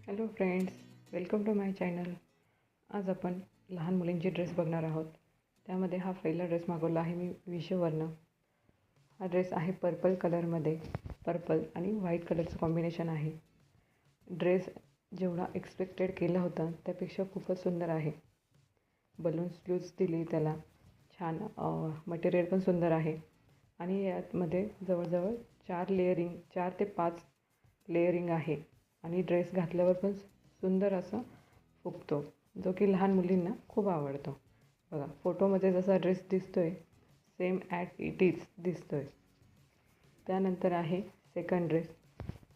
Hello friends, welcome to my channel. आज आपण लहान मुलींचे ड्रेस बघणार आहोत. त्यामध्ये हा पहिला ड्रेस मागवला आहे मी विशोवरनं. हा ड्रेस आहे पर्पल कलरमध्ये. पर्पल आणि व्हाईट कलरचं कॉम्बिनेशन आहे. ड्रेस जेवढा एक्सपेक्टेड केला होता त्यापेक्षा खूपच सुंदर आहे. बलून स्लीव्ज दिली त्याला. छान मटेरियल पण सुंदर आहे. आणि यामध्ये जवळजवळ 4 ते 5 लेअरिंग आहे. आणि ड्रेस घातल्यावर पण सुंदर असा फुगतो, जो की लहान मुलींना खूप आवडतो. बघा, फोटोमध्ये जसा ड्रेस दिसतो आहे सेम ॲट इट इज दिसतो आहे. त्यानंतर आहे सेकंड ड्रेस.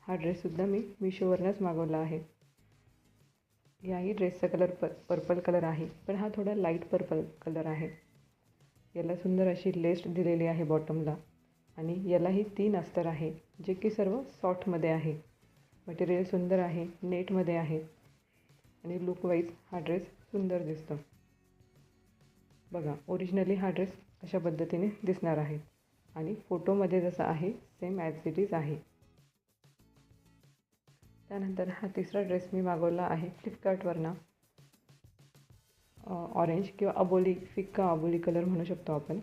हा ड्रेससुद्धा मी मिशोवरनंच मागवला आहे. याही ड्रेसचा कलर पर्पल कलर आहे, पण हा थोडा लाईट पर्पल कलर आहे. याला सुंदर अशी लेस दिलेली आहे बॉटमला. आणि यालाही 3 अस्तर आहे, जे की सर्व सॉफ्टमध्ये आहे. मटेरियल सुंदर आहे, नेटमध्ये आहे. आणि लुकवाईज हा ड्रेस सुंदर दिसतो. बघा, ओरिजिनली हा ड्रेस अशा पद्धतीने दिसणार आहे. आणि फोटोमध्ये जसा आहे सेम ॲज इट इज आहे. त्यानंतर हा तिसरा ड्रेस मी मागवला आहे फ्लिपकार्टवरनं. ऑरेंज किंवा फिक्का अबोली कलर म्हणू शकतो आपण.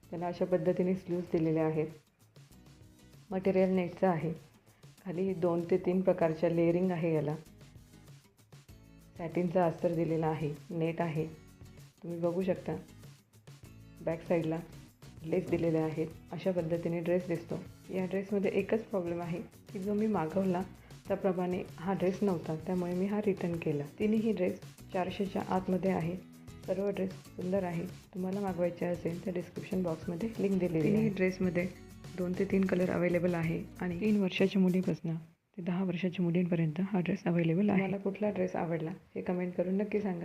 त्याला अशा पद्धतीने स्लीव्ज दिलेले आहेत. मटेरियल नेटचं आहे. खाली 2 ते 3 प्रकारच्या लेअरिंग आहे याला. सॅटिनचा अस्तर दिलेला आहे, नेट आहे. तुम्ही बघू शकता. बॅक साईडला लेस दिलेले आहेत. अशा पद्धतीने ड्रेस दिसतो. या ड्रेसमध्ये एकच प्रॉब्लेम आहे की जो मी मागवला त्याप्रमाणे हा ड्रेस नव्हता, त्यामुळे मी हा रिटर्न केला. तिन्ही ड्रेस 400च्या आतमध्ये आहे. सर्व ड्रेस सुंदर आहे. तुम्हाला मागवायचे असेल तर डिस्क्रिप्शन बॉक्समध्ये लिंक दिलेली आहे. तिन्ही ड्रेसमध्ये 2 ते 3 कलर अवेलेबल आहे. आणि 3 वर्षाच्या मुलीपासून ते 10 वर्षाच्या मुलींपर्यंत हा ड्रेस अवेलेबल आहे. मला कुठला ड्रेस आवडला हे कमेंट करून नक्की सांगा.